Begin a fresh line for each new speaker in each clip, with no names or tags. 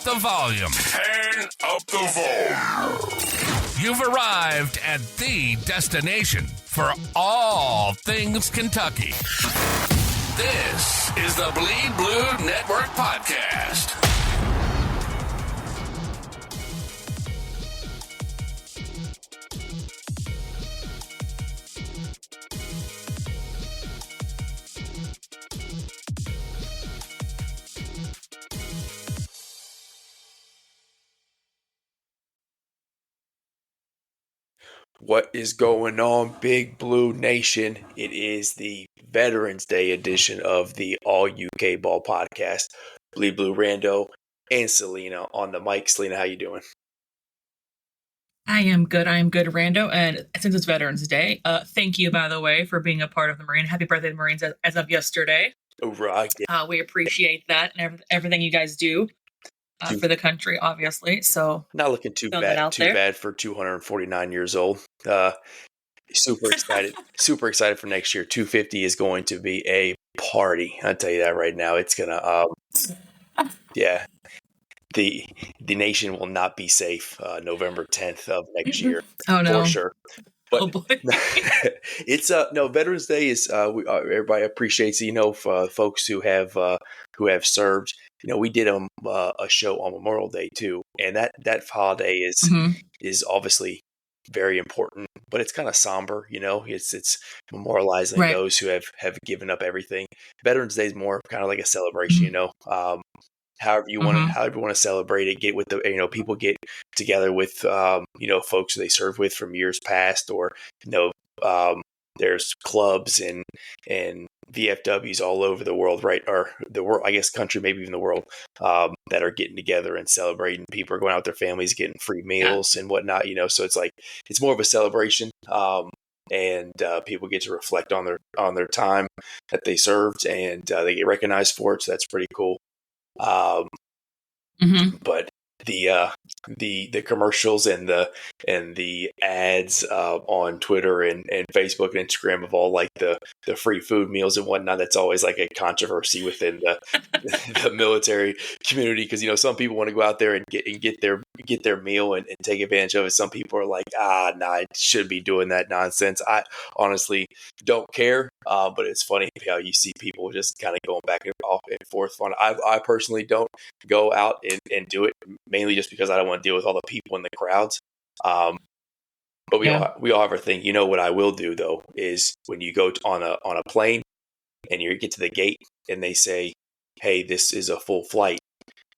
the volume.
Turn up the volume.
You've arrived at the destination for all things Kentucky. This is the Bleed Blue Network Podcast.
What is going on, Big Blue Nation? It is the Veterans Day edition of the All UK Ball Podcast. Bleed Blue, Rando and Selena on the mic. Selena, how you doing?
I am good, Rando. And since it's Veterans Day, thank you, by the way, for being a part of the Marine. Happy birthday to Marines as of yesterday.
Right.
We appreciate that and everything you guys do for the country, obviously. So
not looking too bad for 249 years old. Super excited. Super excited for next year. 250 is going to be a party. I'll tell you that right now. It's gonna yeah. The nation will not be safe November 10th of next year.
Oh no.
For sure. But, oh boy. It's no, Veterans Day is everybody appreciates folks who have served. We did a show on Memorial Day too, and that holiday is obviously very important, but it's kind of somber. It's memorializing those who have given up everything. Veterans Day is more kind of like a celebration. However you want to celebrate it, get with the people get together with folks they served with from years past, or there's clubs and VFWs all over the world, right? Or the world, I guess, country, maybe even the world, that are getting together and celebrating. People are going out with their families, getting free meals and whatnot. So it's like it's more of a celebration, and people get to reflect on their time that they served, and they get recognized for it. So that's pretty cool. But the commercials and the ads on Twitter and Facebook and Instagram of all like the free food meals and whatnot, that's always like a controversy within the military community, because some people want to go out there and get their meal and take advantage of it. Some people are like, nah, I shouldn't be doing that nonsense. I honestly don't care, but it's funny how you see people just kind of going back and forth on it. I personally don't go out and do it, mainly just because I don't want to deal with all the people in the crowds. But we all have our thing. What I will do though is when you go on a plane and you get to the gate and they say, "Hey, this is a full flight,"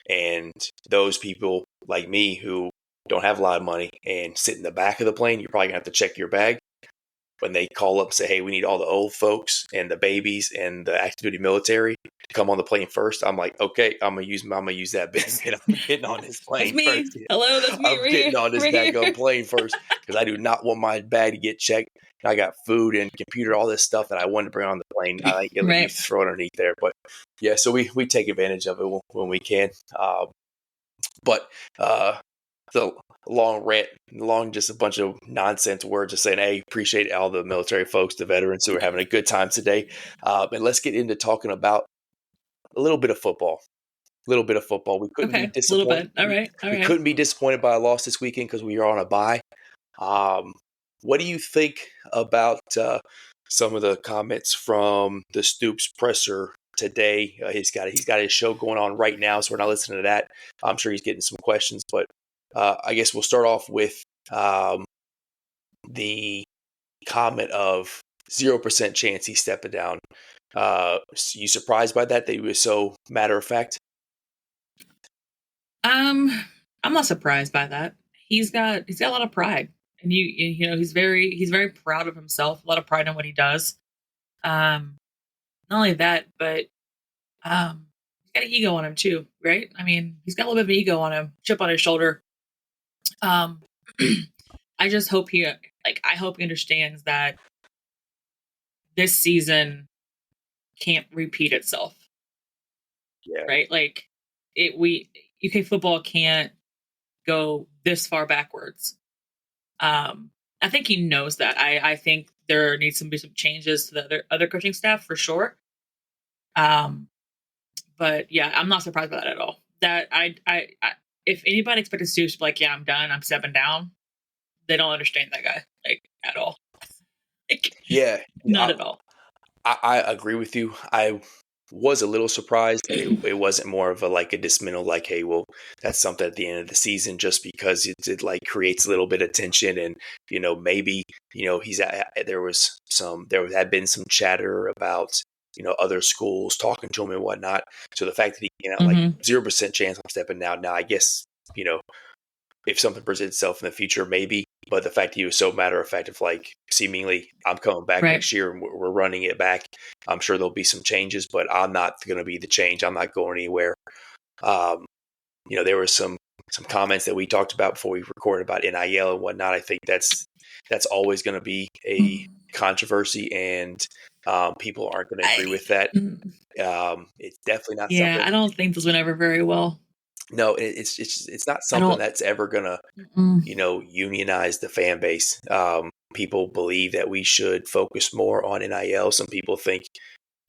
and those people like me who don't have a lot of money and sit in the back of the plane, you're probably gonna have to check your bag. When they call up and say, "Hey, we need all the old folks and the babies and the active duty military to come on the plane first," I'm like, okay, I'm gonna use that bit. I'm getting on this plane first.
Hello, that's me.
I'm getting on this daggone plane first because I do not want my bag to get checked. I got food and computer, all this stuff that I wanted to bring on the plane. I like it throw it underneath there, but yeah, so we take advantage of it when we can. But the long rant, just a bunch of nonsense words of saying, hey, appreciate all the military folks, the veterans who are having a good time today. And let's get into talking about a little bit of football. We couldn't be disappointed.
A little bit. All right.
We couldn't be disappointed by a loss this weekend because we are on a bye. What do you think about some of the comments from the Stoops presser today? He's got his show going on right now, so we're not listening to that. I'm sure he's getting some questions, but I guess we'll start off with the comment of 0% chance he's stepping down. You surprised by that? That he was so matter of fact?
I'm not surprised by that. He's got a lot of pride, and he's very proud of himself. A lot of pride in what he does. Not only that, but he's got an ego on him too, right? I mean, he's got a little bit of an ego on him, chip on his shoulder. I just hope I hope he understands that this season can't repeat itself.
Yeah.
Right? Like UK football can't go this far backwards. I think he knows that. I think there needs to be some changes to the other coaching staff for sure. But yeah, I'm not surprised by that at all. that I if anybody expected Stoops to be like, yeah, I'm done, I'm stepping down, they don't understand that guy like at all. Like,
Yeah,
not at all.
I agree with you. I was a little surprised that it wasn't more of a dismissal, like, hey, well, that's something at the end of the season, just because it like creates a little bit of tension, and maybe there had been some chatter about other schools talking to him and whatnot. So the fact that he like 0% chance I'm stepping down now, I guess if something presents itself in the future, maybe. But the fact that he was so matter of fact of like seemingly I'm coming back next year and we're running it back, I'm sure there'll be some changes, but I'm not going to be the change. I'm not going anywhere. There were some comments that we talked about before we recorded about NIL and whatnot. I think that's always going to be a controversy, and people aren't going to agree with that. It's definitely not something.
I don't think this went over very well.
No, it's not something that's ever gonna, unionize the fan base. People believe that we should focus more on NIL. Some people think,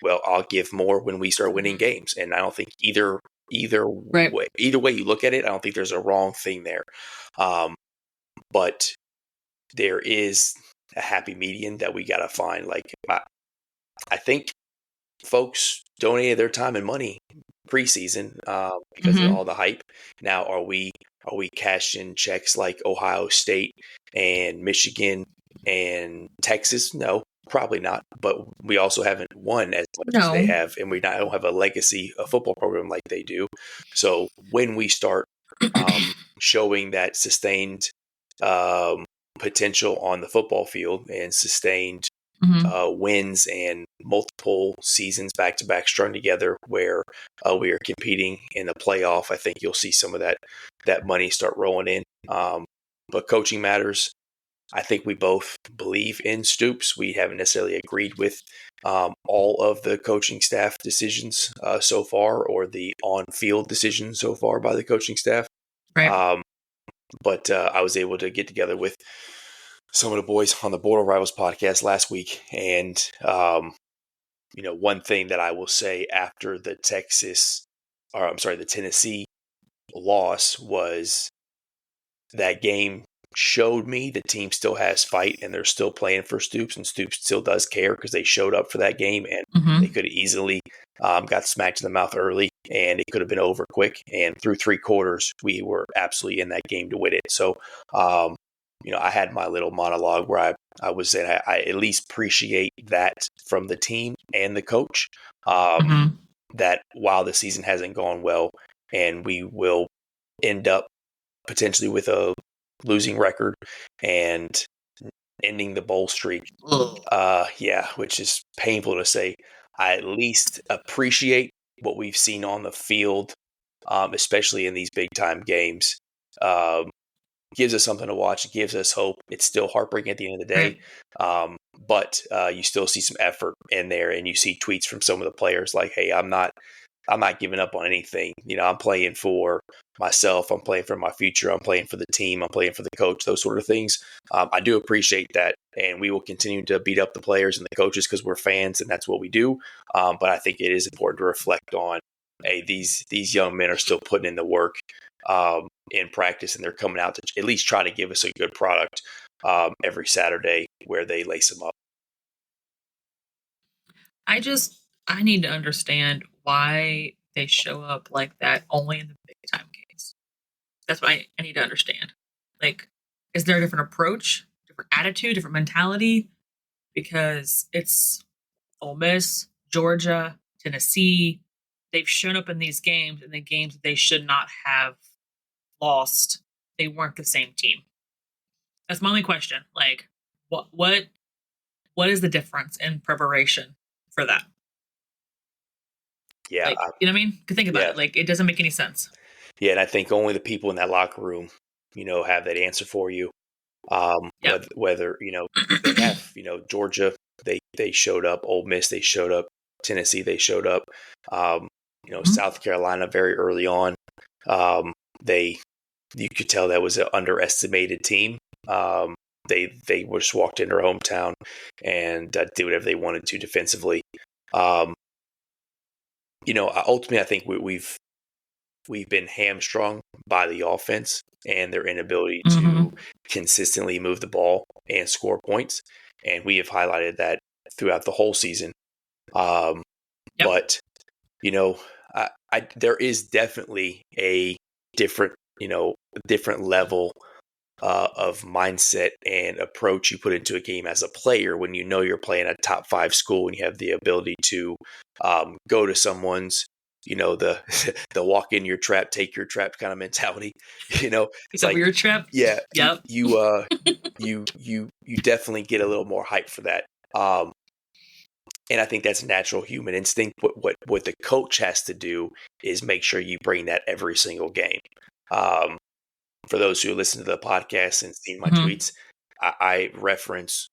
well, I'll give more when we start winning games, and I don't think either way you look at it, I don't think there's a wrong thing there. But there is a happy median that we gotta find. Like, I think folks donated their time and money preseason because of all the hype. Now, are we cashing checks like Ohio State and Michigan and Texas? No, probably not. But we also haven't won as much as they have, and don't have a legacy football program like they do. So when we start showing that sustained potential on the football field and sustained wins and multiple seasons back to back strung together where we are competing in the playoff, I think you'll see some of that money start rolling in. But coaching matters. I think we both believe in Stoops. We haven't necessarily agreed with all of the coaching staff decisions so far, or the on-field decisions so far by the coaching staff.
Right.
But I was able to get together with some of the boys on the Border Rivals podcast last week. And, one thing that I will say after the Tennessee loss was that game showed me the team still has fight and they're still playing for Stoops, and Stoops still does care because they showed up for that game, and they could have easily got smacked in the mouth early, and it could have been over quick. And through 3 quarters, we were absolutely in that game to win it. So, I had my little monologue where I was saying I at least appreciate that from the team and the coach, that while the season hasn't gone well and we will end up potentially with a losing record and ending the bowl streak, which is painful to say, I at least appreciate what we've seen on the field, especially in these big-time games. Gives us something to watch. It gives us hope. It's still heartbreaking at the end of the day, but you still see some effort in there, and you see tweets from some of the players like, "Hey, I'm not giving up on anything. I'm playing for myself. I'm playing for my future. I'm playing for the team. I'm playing for the coach." Those sort of things. I do appreciate that, and we will continue to beat up the players and the coaches because we're fans, and that's what we do. But I think it is important to reflect on, hey, these young men are still putting in the work in practice, and they're coming out to at least try to give us a good product every Saturday where they lace them up.
I need to understand why they show up like that only in the big time games. That's what I need to understand. Like, is there a different approach, different attitude, different mentality? Because it's Ole Miss, Georgia, Tennessee. They've shown up in these games, and the games that they should not have lost, they weren't the same team. That's my only question. Like, what is the difference in preparation for that?
Yeah,
like, you know what I mean? Think about it. Like, it doesn't make any sense.
Yeah, and I think only the people in that locker room, have that answer for you. Whether they have, Georgia, they showed up. Ole Miss, they showed up. Tennessee, they showed up. South Carolina very early on. You could tell that was an underestimated team. They just walked into their hometown and did whatever they wanted to defensively. Ultimately, I think we've been hamstrung by the offense and their inability
Mm-hmm.
to consistently move the ball and score points. And we have highlighted that throughout the whole season.
Yep.
But, you know, there is definitely a different level of mindset and approach you put into a game as a player when you know you're playing a top 5 school and you have the ability to go to someone's, the the walk in your trap, take your trap kind of mentality. It's
Pick up
like,
your trip.
yeah,
Yep.
you definitely get a little more hype for that. And I think that's natural human instinct. What the coach has to do is make sure you bring that every single game. For those who listen to the podcast and see my
Mm-hmm.
tweets, I reference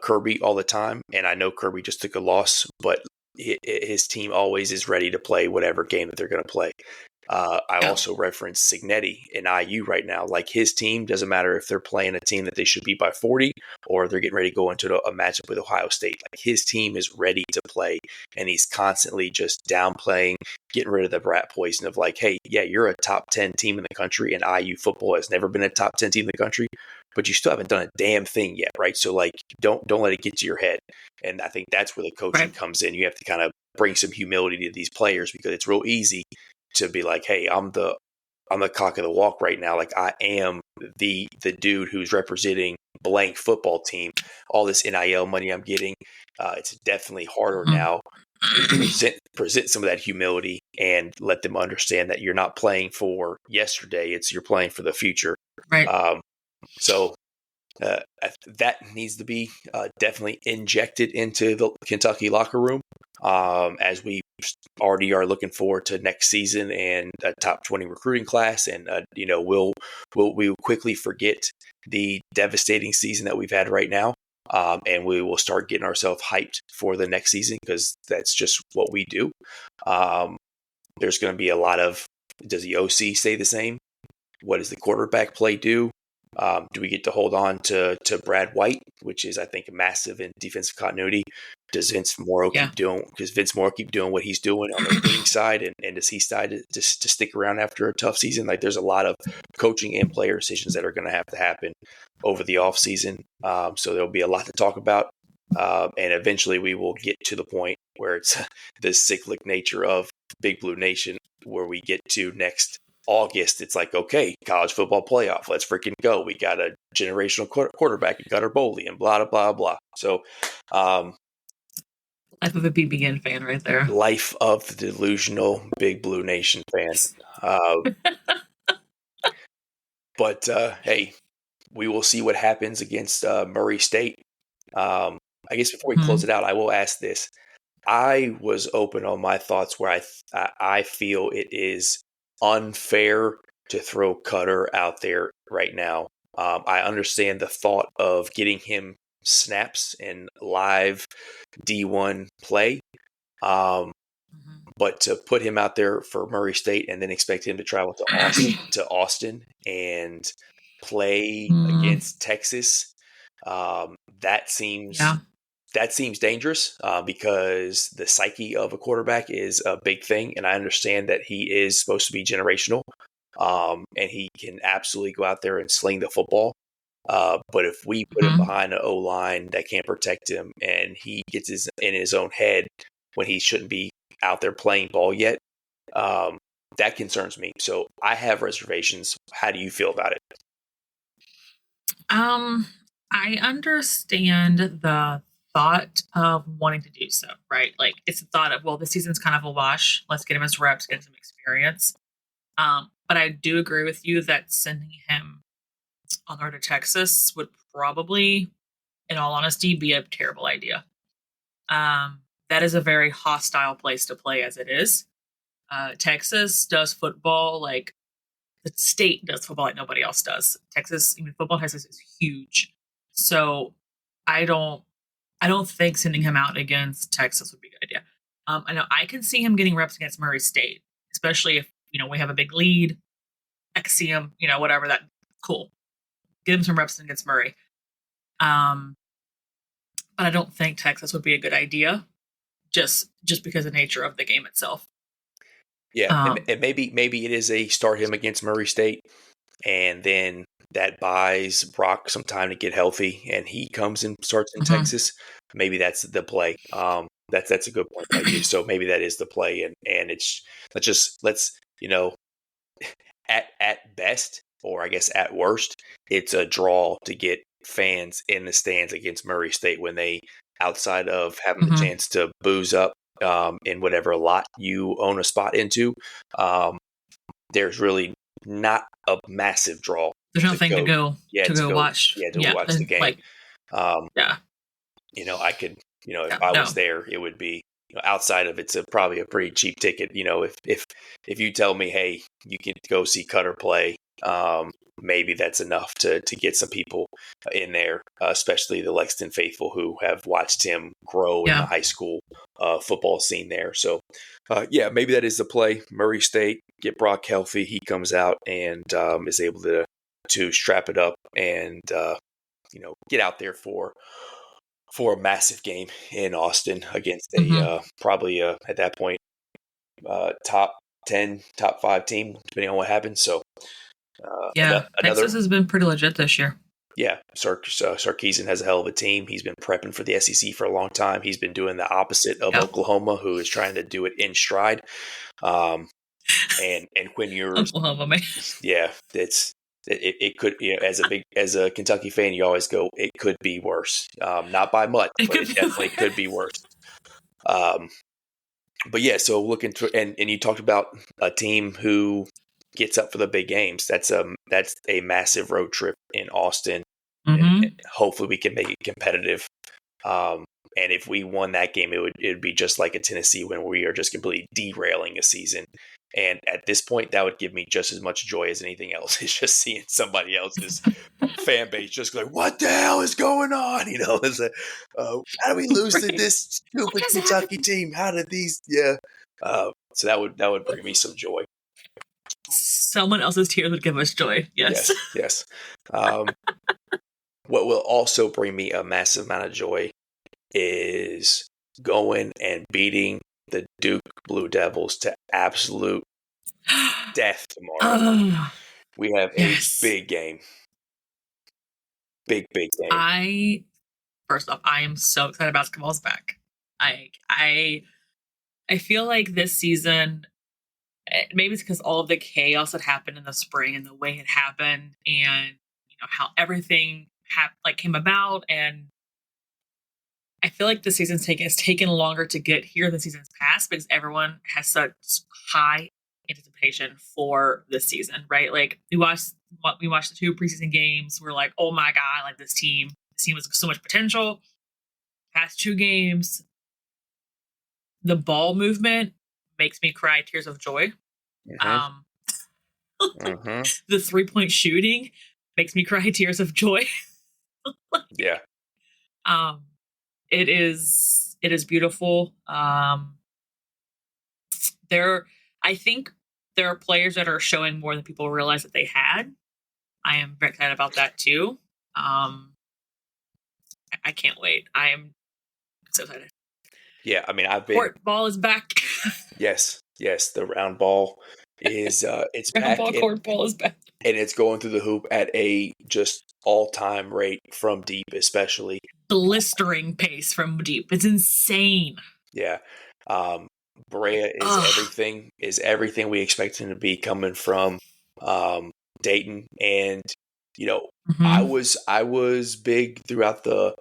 Kirby all the time, and I know Kirby just took a loss, but his team always is ready to play whatever game that they're going to play. I also reference Signetti in IU right now. Like, his team, doesn't matter if they're playing a team that they should beat by 40 or they're getting ready to go into a matchup with Ohio State. Like, his team is ready to play, and he's constantly just downplaying, getting rid of the brat poison of like, hey, yeah, you're a top 10 team in the country, and IU football has never been a top 10 team in the country, but you still haven't done a damn thing yet, right? So, like, don't let it get to your head. And I think that's where the coaching comes in. You have to kind of bring some humility to these players, because it's real easy to be like, hey, I'm the cock of the walk right now. Like, I am the dude who's representing blank football team. All this NIL money I'm getting, it's definitely harder now to present some of that humility and let them understand that you're not playing for yesterday. You're playing for the future.
Right.
So that needs to be definitely injected into the Kentucky locker room, as we already are looking forward to next season and a top 20 recruiting class. And we'll quickly forget the devastating season that we've had right now, and we will start getting ourselves hyped for the next season, because that's just what we do. There's going to be a lot of, does the OC stay the same? What does the quarterback play do? Do we get to hold on to Brad White, which is, I think, massive in defensive continuity? Does Vince Morrow keep doing what he's doing on the recruiting side, and does he decide to stick around after a tough season? Like, there's a lot of coaching and player decisions that are going to have to happen over the off season. So there'll be a lot to talk about, and eventually we will get to the point where it's the cyclic nature of Big Blue Nation, where we get to next August. It's like, okay, college football playoff, let's freaking go. We got a generational quarterback in Gunnar Boley, and blah, blah, blah. So,
Life of a BBN fan right there.
Life of the delusional Big Blue Nation fan. But hey, we will see what happens against Murray State. I guess before we close it out, I will ask this. I was open on my thoughts where I feel it is unfair to throw Cutter out there right now. I understand the thought of getting him snaps and live D1 play, but to put him out there for Murray State and then expect him to travel to Austin and play against Texas, that seems dangerous, because the psyche of a quarterback is a big thing. And I understand that he is supposed to be generational, and he can absolutely go out there and sling the football. But if we put him behind an O-line that can't protect him, and he gets in his own head when he shouldn't be out there playing ball yet, that concerns me. So I have reservations. How do you feel about it?
I understand the thought of wanting to do so, right? Like, it's the thought of, well, this season's kind of a wash. Let's get him his reps, get some experience. But I do agree with you that sending him on over to Texas would probably, in all honesty, be a terrible idea. That is a very hostile place to play as it is. Texas does football like the state does football like nobody else does. Texas, even football Texas is huge. So I don't think sending him out against Texas would be a good idea. I know I can see him getting reps against Murray State, especially if, we have a big lead. I can see him, whatever, that cool. Give him some reps against Murray. But I don't think Texas would be a good idea, just because of the nature of the game itself.
Yeah, and maybe it is a start him against Murray State, and then that buys Brock some time to get healthy, and he comes and starts in Texas. Maybe that's the play. That's a good point by you. So maybe that is the play, and it's let's at best, or I guess at worst, it's a draw to get fans in the stands against Murray State when they, outside of having the chance to booze up in whatever lot you own a spot into, there's really not a massive draw.
There's nothing to go watch.
Yeah, to watch the game.
Yeah.
I could, if I was there, it would be, outside of it's probably a pretty cheap ticket. If you tell me, hey, you can go see Cutter play, maybe that's enough to get some people in there, especially the Lexington faithful who have watched him grow in the high school football scene there. So, maybe that is the play. Murray State, get Brock healthy. He comes out and is able to strap it up and, get out there for a massive game in Austin against a probably at that point top 10, top 5 team, depending on what happens. So
Texas has been pretty legit this year.
Yeah, Sarkisian has a hell of a team. He's been prepping for the SEC for a long time. He's been doing the opposite of Oklahoma, who is trying to do it in stride. And when you're
Oklahoma, man.
Yeah, it could, as a Kentucky fan, you always go, it could be worse. Not by much, but it definitely could be worse. But yeah, so looking to, and you talked about a team who gets up for the big games. That's a massive road trip in Austin. And hopefully we can make it competitive. And if we won that game, it would be just like a Tennessee win, where we are just completely derailing a season. And at this point, that would give me just as much joy as anything else. It's just seeing somebody else's fan base just like, what the hell is going on? It's how do we lose to this stupid Kentucky team? How did these? Yeah. So that would bring me some joy.
Someone else's tears would give us joy. Yes.
Yes. What will also bring me a massive amount of joy is going and beating the Duke Blue Devils to absolute death tomorrow. We have a big game. Big game.
First off, I am so excited basketball's back. I feel like this season, maybe it's because all of the chaos that happened in the spring and the way it happened, and how everything came about, and I feel like the season's taken longer to get here than seasons past because everyone has such high anticipation for this season, right? Like we watched the 2 preseason games. We're like, oh my God, this team has so much potential. Past 2 games, the ball movement makes me cry tears of joy. The 3-point shooting makes me cry tears of joy.
Yeah.
It is beautiful. I think there are players that are showing more than people realize that they had. I am very excited about that too. I can't wait. I am so excited.
Yeah, I mean,
court ball is back.
Yes, the round ball is it's
round
back.
Court ball is back,
and it's going through the hoop at a just all-time rate from deep, especially
blistering pace from deep. It's insane.
Yeah, Brea is everything we expect him to be, coming from Dayton, and I was big throughout the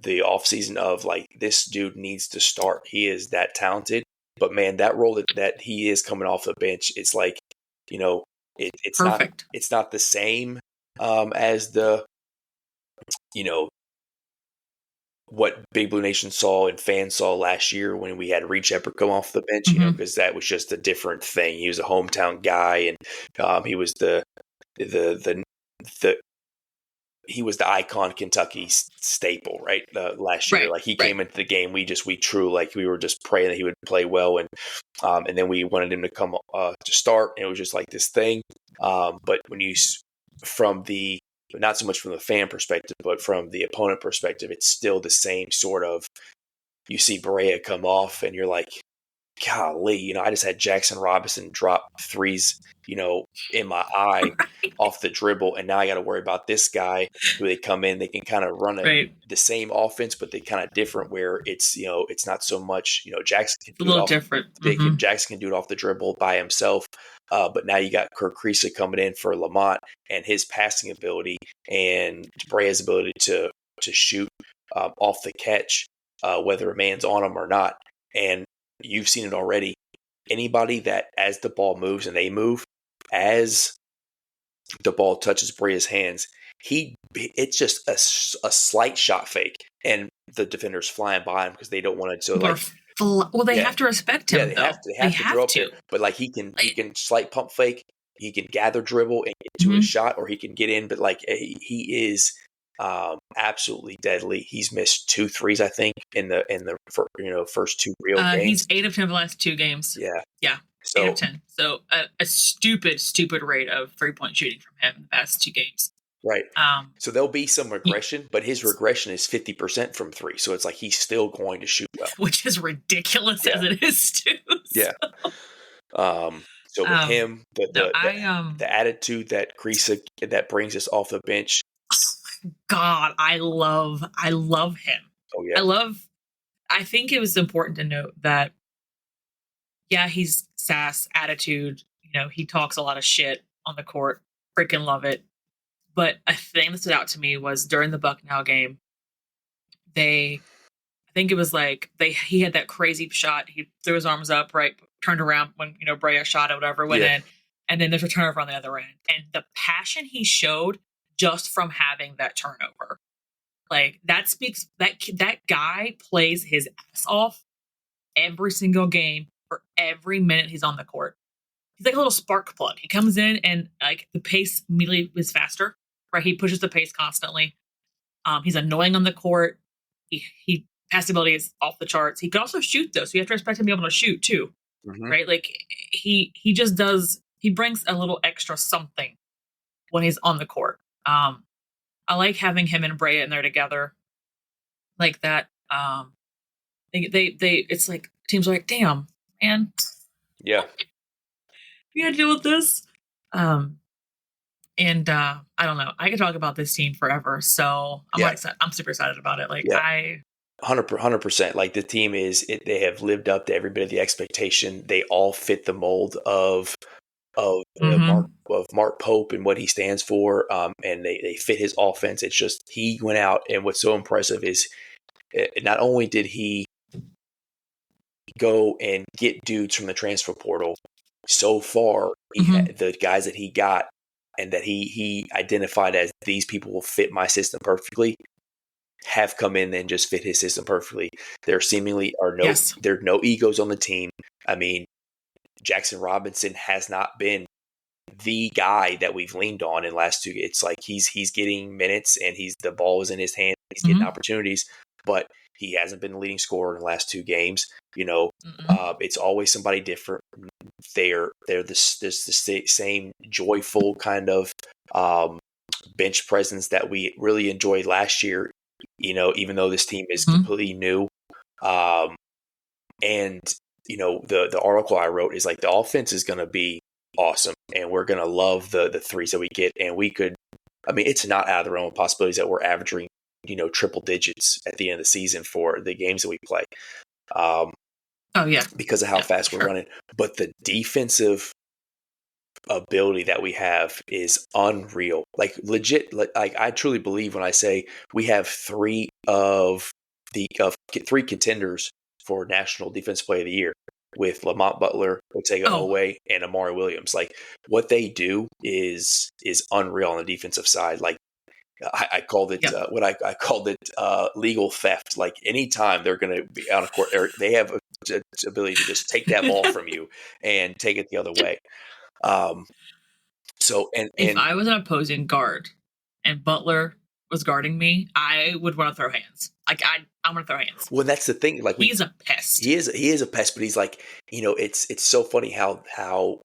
offseason of this dude needs to start. He is that talented, but man, that role that he is coming off the bench, it's it's
perfect.
It's not the same as the what Big Blue Nation saw and fans saw last year when we had Reed Shepherd come off the bench, because that was just a different thing. He was a hometown guy, and he was the he was the icon Kentucky staple, right? Last year, he came into the game, we we were just praying that he would play well, and then we wanted him to come to start, and it was just this thing. But when you not so much from the fan perspective, but from the opponent perspective, it's still the same sort of. You see Brea come off, and you're like, golly, I just had Jaxson Robinson drop threes, in my eye off the dribble. And now I got to worry about this guy who they come in, they can kind of run the same offense, but they kind of different where it's not so much, Jaxson can do
a little
it off,
different.
Jaxson can do it off the dribble by himself. But now you got Kirk Kriisa coming in for Lamont and his passing ability and Brea's ability to shoot off the catch, whether a man's on him or not. And you've seen it already. Anybody that as the ball moves and they move, as the ball touches Brea's hands, it's just a slight shot fake, and the defender's flying by him because they don't want it to
they have to respect him.
Yeah, they have to throw up there. But he can slight pump fake, he can gather dribble and get to his shot, or he can get in. But he is absolutely deadly. He's missed 2 threes, I think, in the first 2 real games.
He's 8 of 10 the last 2 games. Yeah. So, 8 of 10. So a stupid rate of 3-point shooting from him in the past 2 games.
Right. So there'll be some regression, but his regression is 50% from 3. So it's he's still going to shoot well,
which is ridiculous as it is too.
Yeah. So with him, the attitude that Kriisa that brings us off the bench.
God, I love him.
Oh yeah.
I think it was important to note that, he's sass attitude. He talks a lot of shit on the court. Freaking love it. But a thing that stood out to me was during the Bucknell game, I think it was he had that crazy shot. He threw his arms up, right, turned around when, Brea shot it, whatever, went in. And then there's a turnover on the other end. And the passion he showed just from having that turnover, that speaks, that guy plays his ass off every single game for every minute he's on the court. He's like a little spark plug. He comes in and the pace immediately is faster, right? He pushes the pace constantly. He's annoying on the court. He pass ability is off the charts. He can also shoot though, so you have to respect him being able to shoot too, right? He just does. He brings a little extra something when he's on the court. I like having him and Brea in there together, like that. It's like teams are like, damn, man.
Yeah.
You gotta deal with this. I don't know. I could talk about this team forever. So I'm super excited about it.
100%. The team they have lived up to every bit of the expectation. They all fit the mold of Mark Pope and what he stands for. And they fit his offense. It's just, he went out, and what's so impressive is not only did he go and get dudes from the transfer portal, so far, the guys that he got and that he identified as these people will fit my system perfectly have come in and just fit his system perfectly. There seemingly are there are no egos on the team. I mean, Jaxson Robinson has not been the guy that we've leaned on in the last 2. It's he's getting minutes and the ball is in his hand. He's getting opportunities, but he hasn't been the leading scorer in the last 2 games. It's always somebody different. They're the same joyful kind of bench presence that we really enjoyed last year. Even though this team is completely new, and the article I wrote is the offense is going to be awesome, and we're going to love the threes that we get, and we could. I mean, it's not out of the realm of possibilities that we're averaging triple digits at the end of the season for the games that we play. Because of how fast we're running. But the defensive ability that we have is unreal. Legit. I truly believe when I say we have 3 contenders for National Defensive Player of the Year with Lamont, Butler, Otega, Oweh, and Amari Williams. What they do is unreal on the defensive side. I called it I called it legal theft. Anytime they're going to be on a court, they have the ability to just take that ball from you and take it the other way. If
I was an opposing guard and Butler was guarding me, I would want to throw hands. I'm going to throw hands.
Well, that's the thing.
He's a pest.
He is a pest, but he's it's so funny how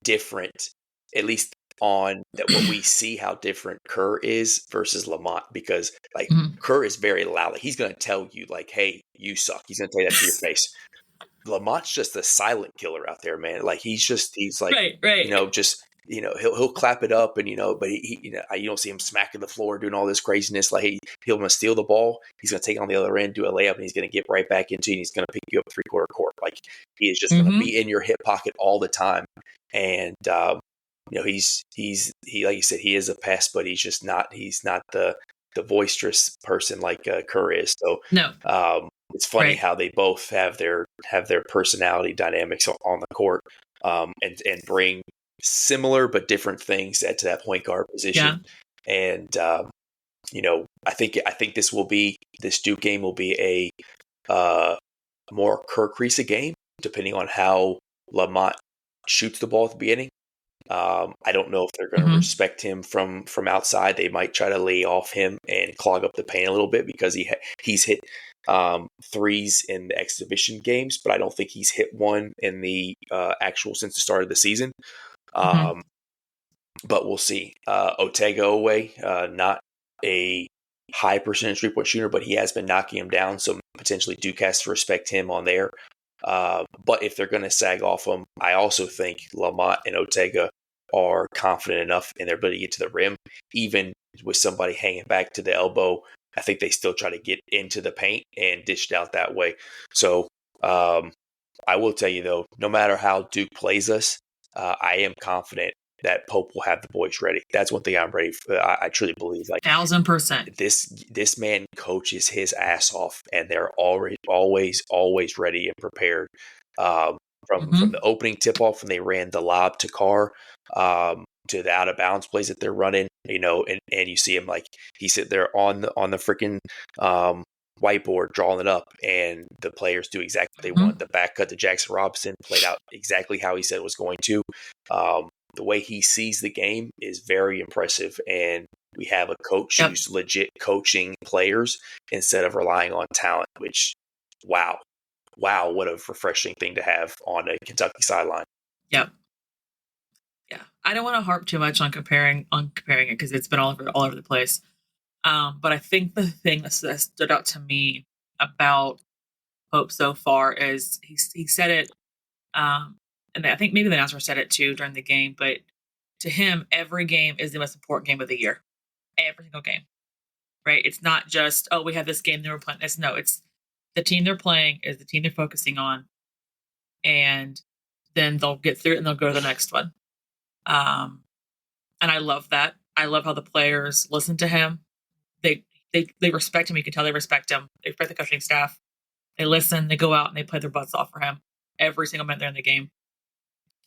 different, at least on that what we see how different Kerr is versus Lamont, because Kerr is very loud. He's going to tell you hey, you suck. He's going to tell you that to your face. Lamont's just a silent killer out there, man. Like he's like,
right.
He'll clap it up and, but you don't see him smacking the floor, doing all this craziness. Like he'll gonna steal the ball. He's going to take on the other end, do a layup, and he's going to get right back into it. And he's going to pick you up 3/4 court. Like he is just going to be in your hip pocket all the time. And, he's like you said, he is a pest, but he's not the boisterous person like Kerr is. So
no.
It's funny how they both have their personality dynamics on the court, and bring similar but different things to that point guard position. Yeah. And I think this Duke game will be a more Kerr Kriisa game, depending on how Lamont shoots the ball at the beginning. I don't know if they're going to respect him from outside. They might try to lay off him and clog up the paint a little bit because he's hit threes in the exhibition games, but I don't think he's hit one in the actual since the start of the season. But we'll see. Otega Oweh, not a high percentage 3-point shooter, but he has been knocking him down, so potentially Duke has to respect him on there. But if they're going to sag off him, I also think Lamont and Otega are confident enough in their ability to get to the rim, even with somebody hanging back to the elbow. I think they still try to get into the paint and dish it out that way. So I will tell you, though, no matter how Duke plays us, I am confident that Pope will have the boys ready. That's one thing I'm ready for. I truly believe.
1,000%.
This man coaches his ass off, and they're always ready and prepared. From the opening tip off when they ran the lob to Carr, to the out of bounds plays that they're running, and you see him like he sit there on the freaking whiteboard drawing it up, and the players do exactly what they want. The back cut to Jaxson Robinson played out exactly how he said it was going to. The way he sees the game is very impressive, and we have a coach who's legit coaching players instead of relying on talent, which, wow, what a refreshing thing to have on a Kentucky sideline.
Yep. Yeah. I don't want to harp too much on comparing it because it's been all over the place. But I think the thing that stood out to me about Pope so far is he said it, and I think maybe the announcer said it too during the game, but to him, every game is the most important game of the year. Every single game, right? It's not just, we have this game that we're playing this. No, it's the team they're playing is the team they're focusing on, and then they'll get through it and they'll go to the next one. And I love that. I love how the players listen to him. They respect him. You can tell they respect him. They respect the coaching staff. They listen. They go out and they play their butts off for him every single minute they're in the game.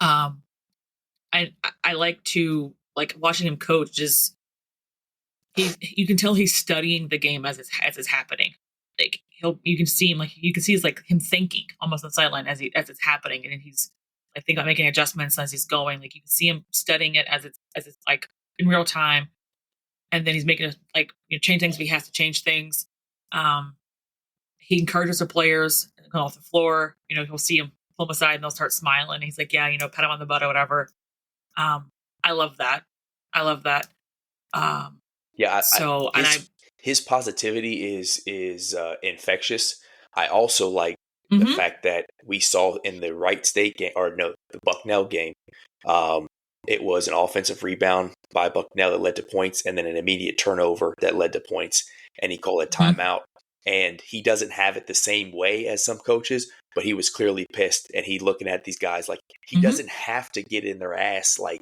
I like watching him coach. You can tell he's studying the game as it's happening. Like you can see him he's like him thinking almost on the sideline as it's happening, and he's I think about making adjustments as he's going. Like you can see him studying it as it's like in real time, and then he's making change things if he has to change things. He encourages the players to come off the floor. He'll see him pull them aside and they'll start smiling. He's like, pat him on the butt or whatever. I love that.
His positivity is infectious. I also like the fact that we saw in the Wright State game, the Bucknell game, it was an offensive rebound by Bucknell that led to points, and then an immediate turnover that led to points, and he called a timeout. And he doesn't have it the same way as some coaches, but he was clearly pissed, and he looking at these guys like he doesn't have to get in their ass like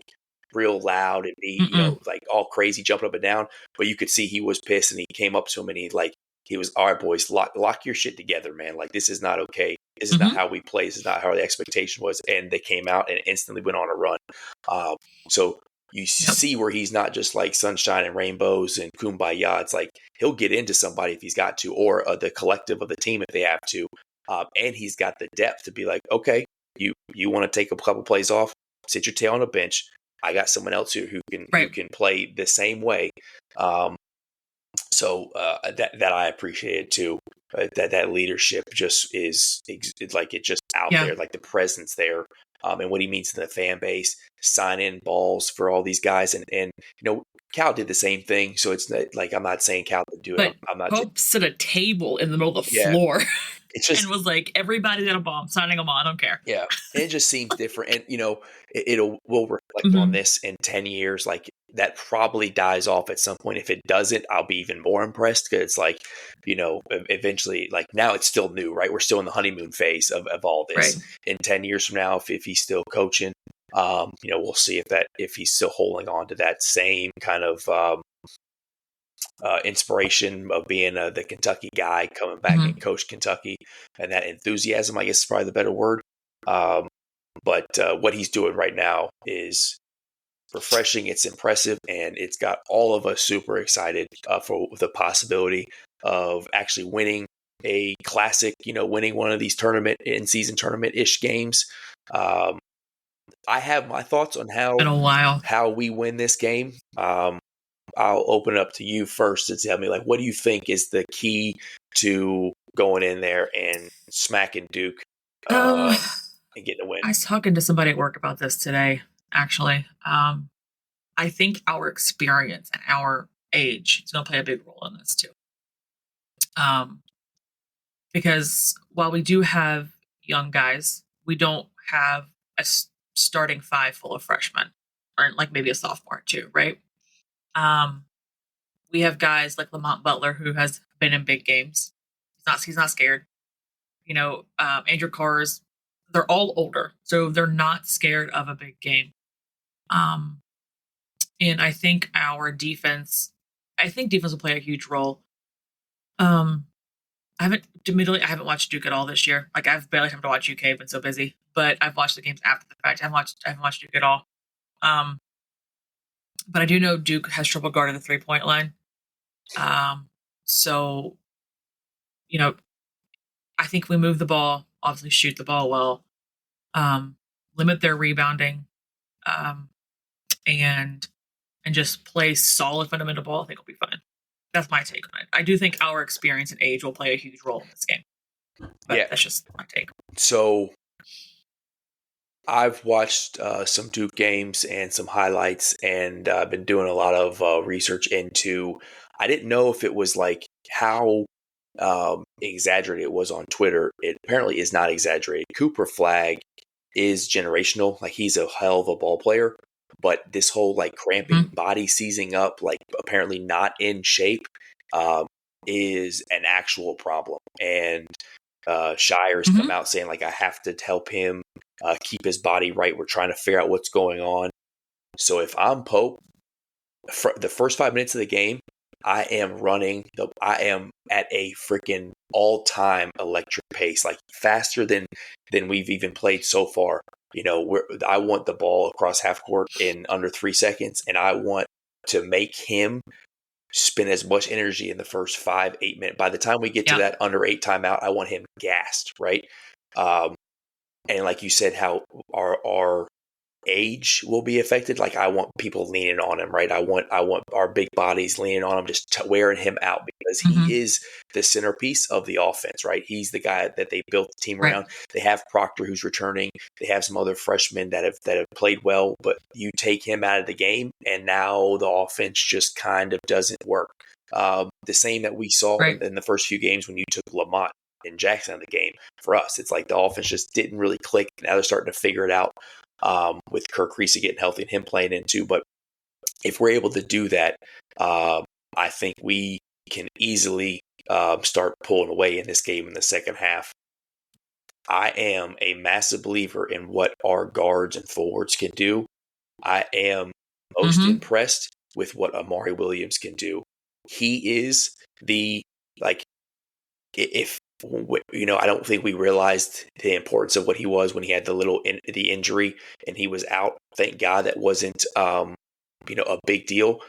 real loud and be like all crazy jumping up and down, but you could see he was pissed, and he came up to him and he was, all right, boys, lock your shit together, man. Like, this is not okay. This is not how we play. This is not how the expectation was. And they came out and instantly went on a run. So you see where he's not just like sunshine and rainbows and kumbaya. It's like he'll get into somebody if he's got to, or the collective of the team if they have to. And he's got the depth to be like, okay, you want to take a couple plays off, sit your tail on a bench. I got someone else here who can play the same way. So that I appreciate too. That leadership just is like it's just out there, like the presence there, and what he means to the fan base. Sign in balls for all these guys, and Cal did the same thing. So it's not, like, I'm not saying Cal didn't do it.
But
I'm not.
Pope set a table in the middle of the
Yeah.
floor
It's just,
and was like, everybody's got a bomb, signing them on. I don't care.
yeah, and it just seems different. And, we'll reflect on
Mhm.
this in 10 years. Like, that probably dies off at some point. If it doesn't, I'll be even more impressed, because it's like, eventually, like, now it's still new, right? We're still in the honeymoon phase of all this.
Right.
In 10 years from now, if he's still coaching, we'll see if he's still holding on to that same kind of inspiration of being the Kentucky guy coming back and coach Kentucky, and that enthusiasm, I guess, is probably the better word. But what he's doing right now is refreshing. It's impressive, and it's got all of us super excited for the possibility of actually winning a classic, winning one of these in-season tournament-ish games. I have my thoughts on
Been a while.
how we win this game. I'll open it up to you first to tell me, like, what do you think is the key to going in there and smacking Duke and getting a win?
I was talking to somebody at work about this today, actually. I think our experience and our age is going to play a big role in this too. Because while we do have young guys, we don't have a starting five full of freshmen, or like maybe a sophomore too, right? We have guys like Lamont Butler, who has been in big games. He's not scared. Andrew Carr's, they're all older, so they're not scared of a big game. And I think our defense, will play a huge role. I haven't watched Duke at all this year. Like, I've barely time to watch UK. I've been so busy, but I've watched the games after the fact. I haven't watched Duke at all. But I do know Duke has triple guarded the 3-point line. So, I think we move the ball, obviously shoot the ball well, limit their rebounding, and just play solid fundamental ball. I think we'll be fine. That's my take on it. I do think our experience and age will play a huge role in this game. But that's just my take.
So I've watched some Duke games and some highlights, and I've been doing a lot of research into. I didn't know if it was like how exaggerated it was on Twitter. It apparently is not exaggerated. Cooper Flagg is generational. Like, he's a hell of a ball player, but this whole like cramping, body seizing up, like apparently not in shape, is an actual problem. And Shire's come out saying, like, I have to help him keep his body right. We're trying to figure out what's going on. So if I'm Pope, the first 5 minutes of the game, I am at a freaking all-time electric pace, like faster than we've even played so far. I want the ball across half court in under 3 seconds, and I want to make him spend as much energy in the first 5-8 minutes. By the time we get to that under 8 timeout, I want him gassed, right? And like you said, how our age will be affected. Like, I want people leaning on him, right? I want our big bodies leaning on him, just wearing him out, because he is the centerpiece of the offense, right? He's the guy that they built the team around. They have Proctor, who's returning. They have some other freshmen that have played well, but you take him out of the game, and now the offense just kind of doesn't work. The same that we saw in the first few games when you took Lamont and Jaxson out of the game. For us, it's like the offense just didn't really click. Now they're starting to figure it out. With Kirk Creasy getting healthy and him playing in too. But if we're able to do that, I think we can easily start pulling away in this game in the second half. I am a massive believer in what our guards and forwards can do. I am most impressed with what Amari Williams can do. He is I don't think we realized the importance of what he was when he had the injury and he was out. Thank God that wasn't, a big deal,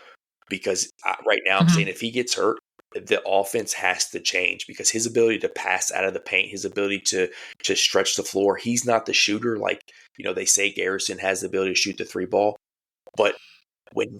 because right now I'm saying if he gets hurt, the offense has to change, because his ability to pass out of the paint, his ability to stretch the floor, he's not the shooter. Like, they say Garrison has the ability to shoot the 3 ball, but when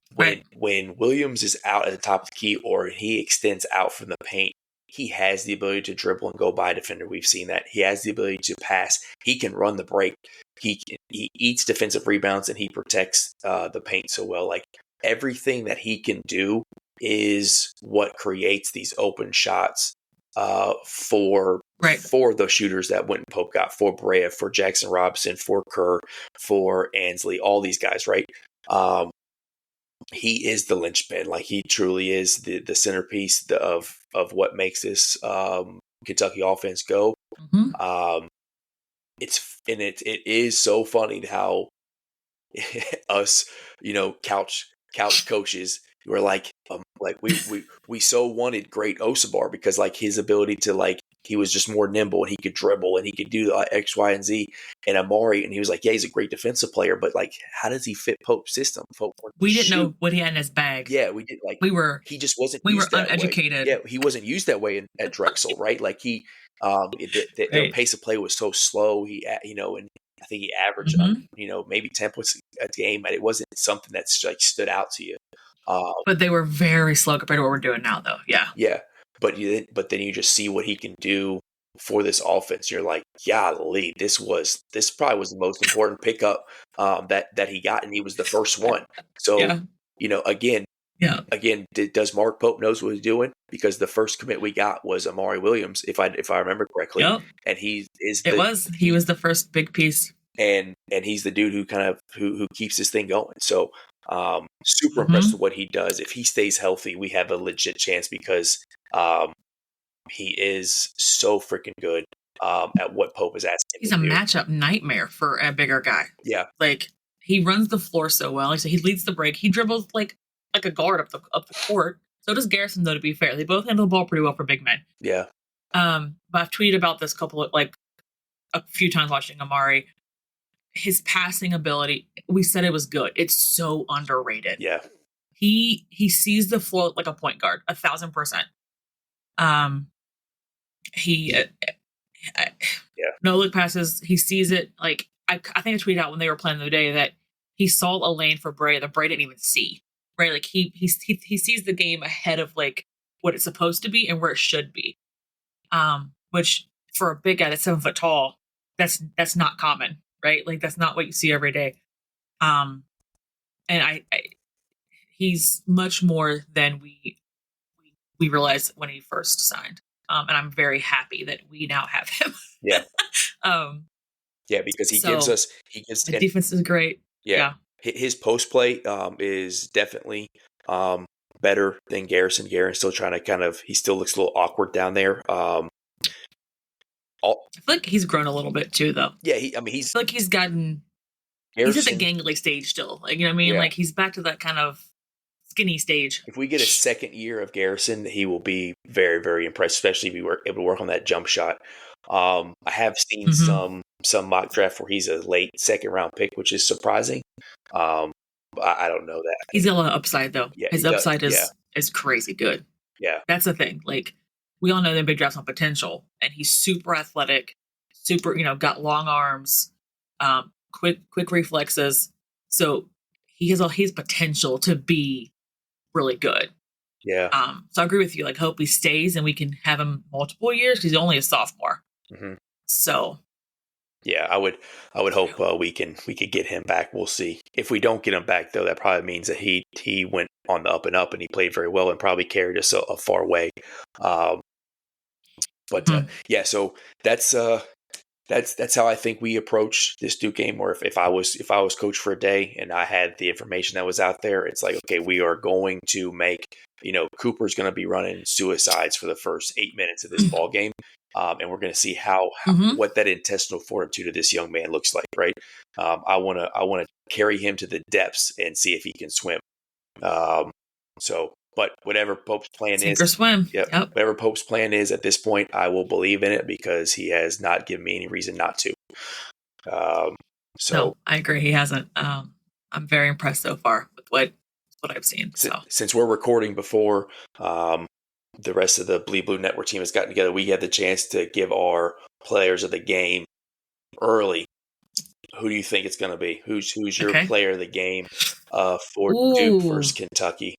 Williams is out at the top of the key, or he extends out from the paint, he has the ability to dribble and go by a defender. We've seen that. He has the ability to pass. He can run the break. He eats defensive rebounds, and he protects the paint so well. Like, everything that he can do is what creates these open shots for the shooters that Winton Pope got, for Brea, for Jaxson Robinson, for Kerr, for Ansley, all these guys, right? He is the linchpin. Like, he truly is the centerpiece of what makes this Kentucky offense go.
Mm-hmm.
It is so funny how us, couch coaches were like we so wanted great Osabar because like his ability to like, he was just more nimble and he could dribble and he could do X, Y, and Z. And Amari, and he was like, yeah, he's a great defensive player, but like, how does he fit Pope's system?
We didn't know what he had in his bag.
Yeah, we did. Like, he just wasn't.
We
used
were
that
uneducated.
way. Yeah, he wasn't used that way at Drexel, right? Like their pace of play was so slow. And I think he averaged, maybe 10 points a game, but it wasn't something that's like stood out to you.
But they were very slow compared to what we're doing now, though. Yeah.
Yeah. But then you just see what he can do for this offense. You're like, golly, this probably was the most important pickup that he got, and he was the first one. So, again, does Mark Pope knows what he's doing? Because the first commit we got was Amari Williams, if I remember correctly. Yep. And he was
the first big piece.
And he's the dude who keeps this thing going. So super impressed with what he does. If he stays healthy, we have a legit chance because he is so freaking good at what Pope is asking.
He's a matchup nightmare for a bigger guy.
Yeah,
like he runs the floor so well. Like, so he leads the break. He dribbles like a guard up the court. So does Garrison, though. To be fair, they both handle the ball pretty well for big men.
Yeah.
But I've tweeted about this a few times watching Amari. His passing ability, we said it was good. It's so underrated.
Yeah.
He sees the floor like a point guard, 1,000%. No look passes. He sees it. Like, I think I tweeted out when they were playing the other day that he saw a lane for Brea that Brea didn't even see. Right? Like he sees the game ahead of like what it's supposed to be and where it should be. Which for a big guy that's 7 foot tall, that's not common, right? Like, that's not what you see every day. And he's much more than we realized when he first signed. And I'm very happy that we now have him.
Yeah. Because he gives
the defense is great. Yeah.
His post play is definitely better than Garrison. Garrison's still trying to he still looks a little awkward down there. I
feel like he's grown a little bit too, though.
Yeah, he's
like he's gotten. Garrison, he's at the gangly stage still. Like, you know what I mean? Yeah. Like, he's back to that kind of skinny stage.
If we get a second year of Garrison, he will be very, very impressed, especially if we were able to work on that jump shot. I have seen some mock draft where he's a late second round pick, which is surprising. I don't know that.
He's got a lot of upside, though. Yeah, his upside is crazy good.
Yeah.
That's the thing. Like, we all know that big drafts on potential, and he's super athletic, super, got long arms, quick reflexes. So he has all his potential to be really good.
Yeah.
So I agree with you. Like, hope he stays and we can have him multiple years because he's only a sophomore.
Mm-hmm.
So.
Yeah, I would hope we could get him back. We'll see. If we don't get him back, though, that probably means that he went on the up and up and he played very well and probably carried us a far way. So that's how I think we approach this Duke game. Or if I was coach for a day and I had the information that was out there, it's like, okay, we are going to make, Cooper's going to be running suicides for the first 8 minutes of this ball game. And we're going to see what that intestinal fortitude of this young man looks like, right? I want to carry him to the depths and see if he can swim. But whatever Pope's plan
Sink or swim.
Yep. Whatever Pope's plan is at this point, I will believe in it because he has not given me any reason not to.
No, I agree. He hasn't. I'm very impressed so far with what I've seen. So
since we're recording before the rest of the Bleed Blue Network team has gotten together, we had the chance to give our players of the game early. Who do you think it's going to be? Who's your player of the game for Duke versus Kentucky?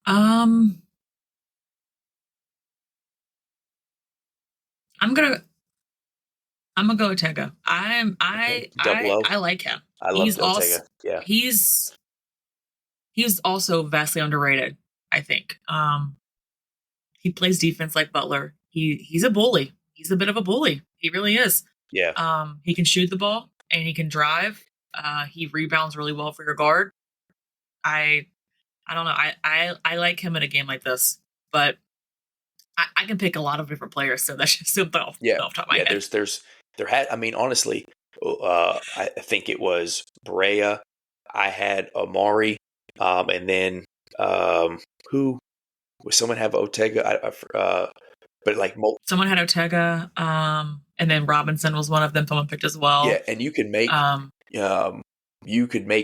I'm I'm gonna go Otega.
Double O.
I like him.
I love Otega. Yeah.
He's also vastly underrated, I think. He plays defense like Butler. He's a bully. He's a bit of a bully. He really is.
Yeah.
He can shoot the ball and he can drive. He rebounds really well for your guard. I don't know. I like him in a game like this, but I can pick a lot of different players, so that's just something off the top of my head.
I mean, honestly, I think it was Brea. I had Amari, and then who was someone have Otega? But like
someone had Otega, and then Robinson was one of them. Someone picked as well.
Yeah, and you can make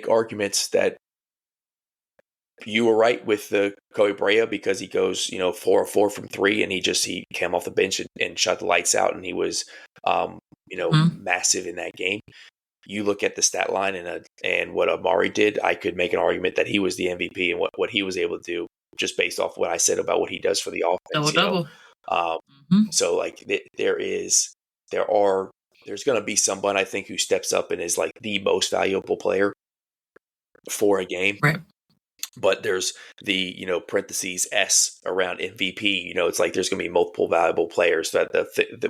arguments that you were right with the Kobe Brea because he goes 4 of 4 from 3, and he came off the bench and shot the lights out, and he was massive in that game. You look at the stat line and what Amari did, I could make an argument that he was the MVP and what he was able to do just based off what I said about what he does for the offense.
Double.
So like there's going to be someone I think who steps up and is like the most valuable player for a game.
Right.
But there's the, parentheses S around MVP. It's like there's going to be multiple valuable players that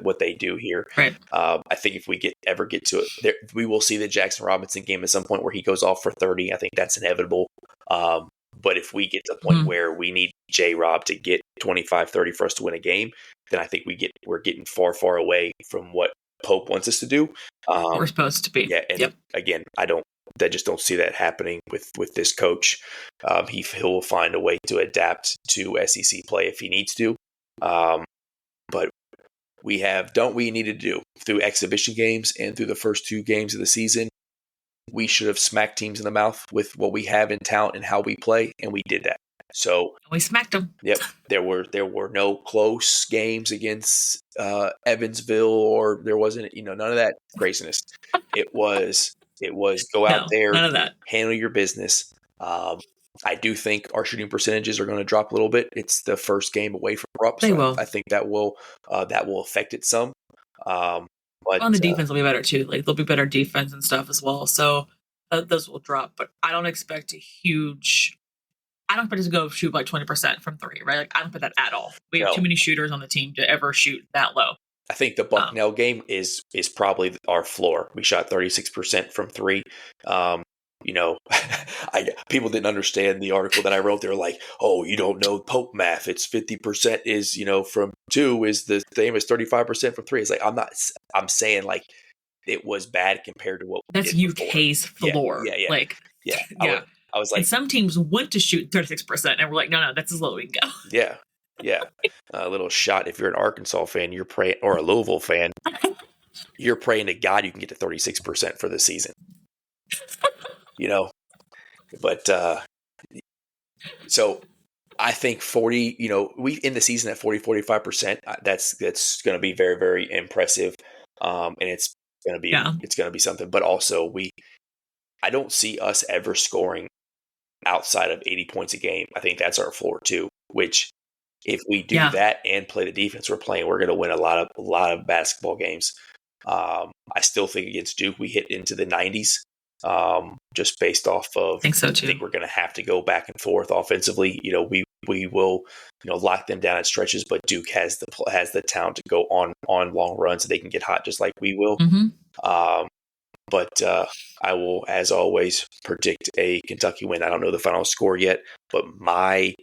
what they do here.
Right.
I think if we ever get to it, we will see the Jaxson Robinson game at some point where he goes off for 30. I think that's inevitable. But if we get to the point where we need J-Rob to get 25, 30 for us to win a game, then I think we're getting far, far away from what Pope wants us to do.
We're supposed to be.
Yeah. And again, I just don't see that happening with this coach. He'll find a way to adapt to SEC play if he needs to. But we have done what we needed to do through exhibition games and through the first 2 games of the season. We should have smacked teams in the mouth with what we have in talent and how we play, and we did that. So
we smacked them.
Yep, there were no close games against Evansville, or there wasn't none of that craziness. It was go out there,
none of that.
Handle your business. I do think our shooting percentages are going to drop a little bit. It's the first game away from Rupp, so
they will.
I think that will affect it some. But
on the defense will be better too. Like there'll be better defense and stuff as well. So those will drop. But I don't expect I don't expect us to go shoot like 20% from 3, right? Like I don't put that at all. We have too many shooters on the team to ever shoot that low.
I think the Bucknell game is probably our floor. We shot 36% from 3. People didn't understand the article that I wrote. They were like, "Oh, you don't know Pope math. It's 50% is from 2 is the same as 35% from 3." It's like I'm saying like it was bad compared to what
that's UK's floor.
Yeah.
Like
yeah. I was like,
and some teams want to shoot 36%, and we're like, no, that's as low we can go.
Yeah. A little shot. If you're an Arkansas fan, you're praying, or a Louisville fan, you're praying to God you can get to 36% for the season. But so I think 40. We in the season at 40-45%. That's going to be very, very impressive, and it's going to be something. But also I don't see us ever scoring outside of 80 points a game. I think that's our floor too. Which, if we do that and play the defense we're playing, we're going to win a lot of basketball games. I still think against Duke we hit into the 90s, just based off of. I think so too. I think we're going to have to go back and forth offensively. We will lock them down at stretches, but Duke has the talent to go on long runs so they can get hot just like we will.
Mm-hmm.
But I will, as always, predict a Kentucky win. I don't know the final score yet, but my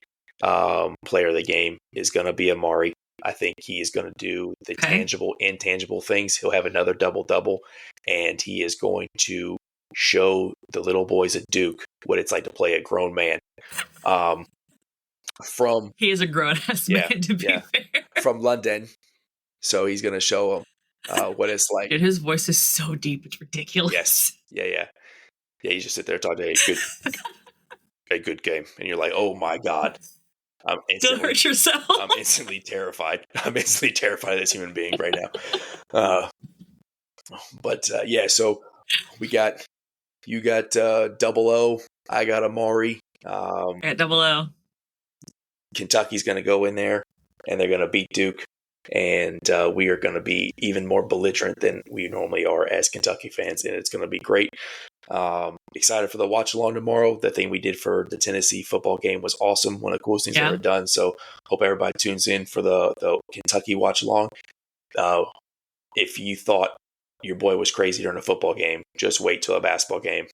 player of the game is going to be Amari. I think he is going to do the tangible, intangible things. He'll have another double-double, and he is going to show the little boys at Duke what it's like to play a grown man.
He is a grown-ass man, to be fair.
From London. So he's going to show them what it's like.
Dude, his voice is so deep, it's ridiculous.
Yes. Yeah. You just sit there talking a good game, and you're like, oh my God.
Don't hurt yourself.
I'm instantly terrified. I'm instantly terrified of this human being right now. So you got double O. I got Amari.
At double O.
Kentucky's going to go in there, and they're going to beat Duke. and we are going to be even more belligerent than we normally are as Kentucky fans, and it's going to be great. Excited for the watch along tomorrow. The thing we did for the Tennessee football game was awesome. One of the coolest things I've ever done. So hope everybody tunes in for the Kentucky watch along. If you thought your boy was crazy during a football game, just wait till a basketball game.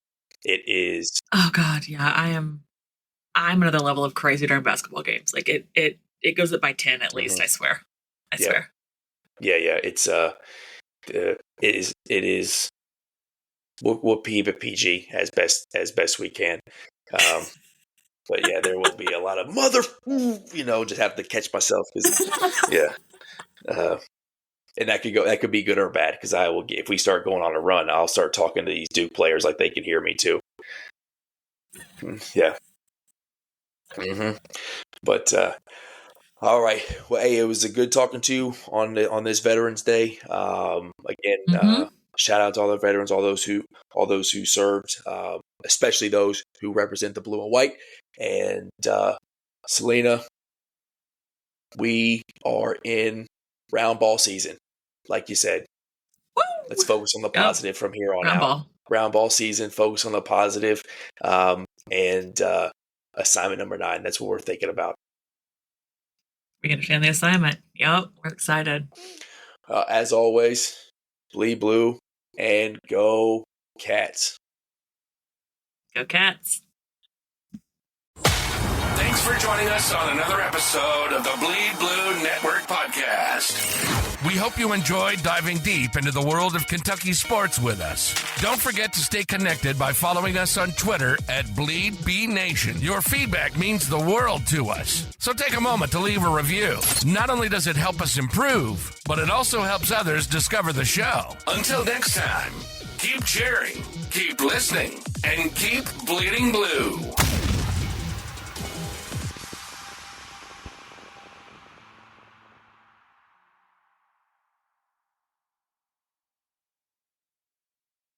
It is.
Oh God. Yeah. I'm another level of crazy during basketball games. Like it goes up by 10 at least. I swear. I swear.
Yeah. It's it is. We'll keep it PG as best we can. But yeah, there will be a lot of just have to catch myself. And that could be good or bad, because if we start going on a run, I'll start talking to these Duke players like they can hear me too. Yeah. Mm-hmm. But all right. Well, hey, it was a good talking to you on this Veterans Day. Again, shout out to all the veterans, all those who served, especially those who represent the blue and white. And Selena, we are in round ball season, like you said.
Woo!
Let's focus on the positive from here on out. Round ball season, focus on the positive, and assignment number 9. That's what we're thinking about.
We understand the assignment. Yep, we're excited.
As always, bleed blue and go Cats.
Go Cats.
Thanks for joining us on another episode of the Bleed Blue Network podcast. We hope you enjoyed diving deep into the world of Kentucky sports with us. Don't forget to stay connected by following us on Twitter at BleedBNation. Your feedback means the world to us. So take a moment to leave a review. Not only does it help us improve, but it also helps others discover the show. Until next time, keep cheering, keep listening, and keep bleeding blue.